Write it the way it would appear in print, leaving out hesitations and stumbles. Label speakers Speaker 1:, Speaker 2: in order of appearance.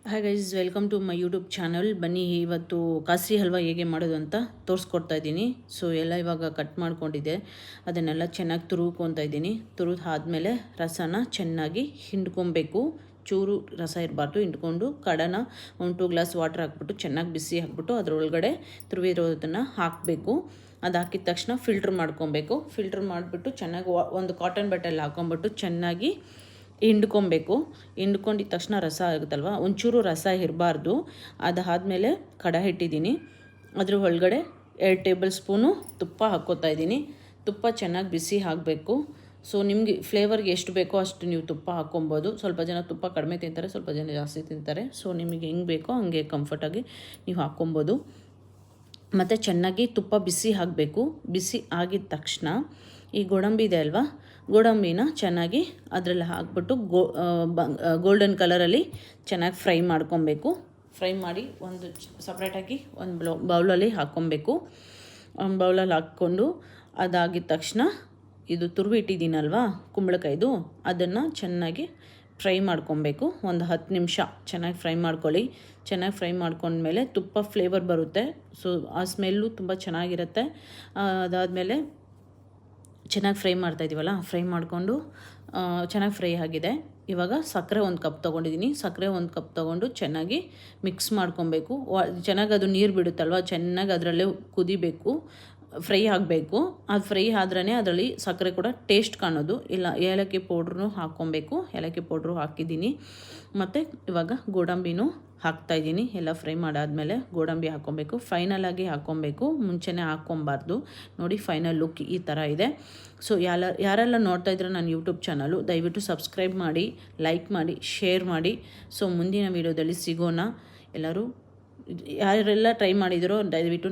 Speaker 1: Hi guys, welcome to my YouTube channel. ಬನ್ನಿ, ಇವತ್ತು ಕಾಸ್ರಿ ಹಲ್ವಾ ಹೇಗೆ ಮಾಡೋದು ಅಂತ ತೋರಿಸ್ಕೊಡ್ತಾ ಇದ್ದೀನಿ. ಸೊ ಎಲ್ಲ ಇವಾಗ ಕಟ್ ಮಾಡ್ಕೊಂಡಿದ್ದೆ, ಅದನ್ನೆಲ್ಲ ಚೆನ್ನಾಗಿ ತುರುವ್ಕೊತಾ ಇದ್ದೀನಿ. ತುರಿದು ಆದಮೇಲೆ ರಸನ ಚೆನ್ನಾಗಿ ಹಿಂಡ್ಕೊಬೇಕು. ಚೂರು ರಸ ಇರಬಾರ್ದು. ಹಿಂಡ್ಕೊಂಡು ಕಡನ 1-2 ಗ್ಲಾಸ್ ವಾಟರ್ ಹಾಕ್ಬಿಟ್ಟು ಚೆನ್ನಾಗಿ ಬಿಸಿ ಹಾಕ್ಬಿಟ್ಟು ಅದರೊಳಗಡೆ ತುರಿದಿರೋದನ್ನು ಹಾಕಬೇಕು. ಅದು ಹಾಕಿದ ತಕ್ಷಣ ಫಿಲ್ಟ್ರ್ ಮಾಡ್ಕೊಬೇಕು. ಫಿಲ್ಟ್ರ್ ಮಾಡಿಬಿಟ್ಟು ಚೆನ್ನಾಗಿ ಒಂದು ಕಾಟನ್ ಬಟ್ಟೆಲ್ಲಿ ಹಾಕ್ಕೊಂಬಿಟ್ಟು ಚೆನ್ನಾಗಿ ಹಿಂಡ್ಕೊಬೇಕು. ಹಿಂಡ್ಕೊಂಡಿದ ತಕ್ಷಣ ರಸ ಆಗುತ್ತಲ್ವ, ಒಂಚೂರು ರಸ ಇರಬಾರ್ದು. ಅದಾದಮೇಲೆ ಕಡಾಯಿ ಇಟ್ಟಿದ್ದೀನಿ. ಅದ್ರ ಒಳಗಡೆ 2 ಟೇಬಲ್ ಸ್ಪೂನು ತುಪ್ಪ ಹಾಕ್ಕೋತಾ ಇದ್ದೀನಿ. ತುಪ್ಪ ಚೆನ್ನಾಗಿ ಬಿಸಿ ಆಗಬೇಕು. ಸೊ ನಿಮಗೆ ಫ್ಲೇವರ್ಗೆ ಎಷ್ಟು ಬೇಕೋ ಅಷ್ಟು ನೀವು ತುಪ್ಪ ಹಾಕ್ಕೊಬೋದು. ಸ್ವಲ್ಪ ಜನ ತುಪ್ಪ ಕಡಿಮೆ ತಿಂತಾರೆ, ಸ್ವಲ್ಪ ಜನ ಜಾಸ್ತಿ ತಿಂತಾರೆ. ಸೊ ನಿಮಗೆ ಹೆಂಗೆ ಬೇಕೋ ಹಂಗೆ ಕಂಫರ್ಟಾಗಿ ನೀವು ಹಾಕ್ಕೊಬೋದು. ಮತ್ತು ಚೆನ್ನಾಗಿ ತುಪ್ಪ ಬಿಸಿ ಆಗಬೇಕು. ಬಿಸಿ ಆಗಿದ ತಕ್ಷಣ ಈ ಗೋಡಂಬಿ ಇದೆ ಅಲ್ವಾ, ಗೋಡಂಬಿನ ಚೆನ್ನಾಗಿ ಅದರಲ್ಲಿ ಹಾಕ್ಬಿಟ್ಟು ಗೋಲ್ಡನ್ ಕಲರಲ್ಲಿ ಚೆನ್ನಾಗಿ ಫ್ರೈ ಮಾಡ್ಕೊಬೇಕು. ಫ್ರೈ ಮಾಡಿ ಒಂದು ಸಪ್ರೇಟಾಗಿ ಒಂದು ಬೌಲಲ್ಲಿ ಹಾಕ್ಕೊಬೇಕು. ಬೌಲಲ್ಲಿ ಹಾಕ್ಕೊಂಡು ಅದಾಗಿದ ತಕ್ಷಣ ಇದು ತುರುವಿ ಇಟ್ಟಿದ್ದೀನಲ್ವಾ ಕುಂಬಳಕಾಯ್ದು, ಅದನ್ನು ಚೆನ್ನಾಗಿ ಫ್ರೈ ಮಾಡ್ಕೊಬೇಕು. ಒಂದು 10 ನಿಮಿಷ ಚೆನ್ನಾಗಿ ಫ್ರೈ ಮಾಡ್ಕೊಳ್ಳಿ. ಚೆನ್ನಾಗಿ ಫ್ರೈ ಮಾಡ್ಕೊಂಡ್ಮೇಲೆ ತುಪ್ಪ ಫ್ಲೇವರ್ ಬರುತ್ತೆ. ಸೊ ಆ ಸ್ಮೆಲ್ಲು ತುಂಬ ಚೆನ್ನಾಗಿರುತ್ತೆ. ಅದಾದಮೇಲೆ ಚೆನ್ನಾಗಿ ಫ್ರೈ ಮಾಡ್ತಾಯಿದ್ದೀವಲ್ಲ, ಫ್ರೈ ಮಾಡಿಕೊಂಡು ಚೆನ್ನಾಗಿ ಫ್ರೈ ಆಗಿದೆ. ಇವಾಗ ಸಕ್ಕರೆ 1 ಕಪ್ ತೊಗೊಂಡಿದ್ದೀನಿ. ಸಕ್ಕರೆ 1 ಕಪ್ ತೊಗೊಂಡು ಚೆನ್ನಾಗಿ ಮಿಕ್ಸ್ ಮಾಡ್ಕೊಬೇಕು. ಚೆನ್ನಾಗಿ ಅದು ನೀರು ಬಿಡುತ್ತಲ್ವ, ಚೆನ್ನಾಗಿ ಅದರಲ್ಲೇ ಕುದಿಬೇಕು, ಫ್ರೈ ಆಗಬೇಕು. ಅದು ಫ್ರೈ ಆದ್ರೇ ಅದರಲ್ಲಿ ಸಕ್ಕರೆ ಕೂಡ ಟೇಸ್ಟ್ ಕಾಣೋದು. ಇಲ್ಲ ಏಲಕ್ಕಿ ಪೌಡ್ರೂ ಹಾಕ್ಕೊಬೇಕು. ಏಲಕ್ಕಿ ಪೌಡ್ರು ಹಾಕಿದ್ದೀನಿ. ಮತ್ತು ಇವಾಗ ಗೋಡಂಬಿನೂ ಹಾಕ್ತಾಯಿದ್ದೀನಿ. ಎಲ್ಲ ಫ್ರೈ ಮಾಡಾದಮೇಲೆ ಗೋಡಂಬಿ ಹಾಕ್ಕೊಬೇಕು. ಫೈನಲಾಗಿ ಹಾಕ್ಕೊಬೇಕು, ಮುಂಚೆನೇ ಹಾಕ್ಕೊಬಾರ್ದು. ನೋಡಿ ಫೈನಲ್ ಲುಕ್ ಈ ಥರ ಇದೆ. ಸೊ ಯಾರೆಲ್ಲ ನೋಡ್ತಾ ಇದ್ರೆ ನನ್ನ ಯೂಟ್ಯೂಬ್ ಚಾನಲು, ದಯವಿಟ್ಟು ಸಬ್ಸ್ಕ್ರೈಬ್ ಮಾಡಿ, ಲೈಕ್ ಮಾಡಿ, ಶೇರ್ ಮಾಡಿ. ಸೊ ಮುಂದಿನ ವೀಡಿಯೋದಲ್ಲಿ ಸಿಗೋಣ. ಎಲ್ಲರೂ ಯಾರೆಲ್ಲ ಟ್ರೈ ಮಾಡಿದಿರೋ ದಯವಿಟ್ಟು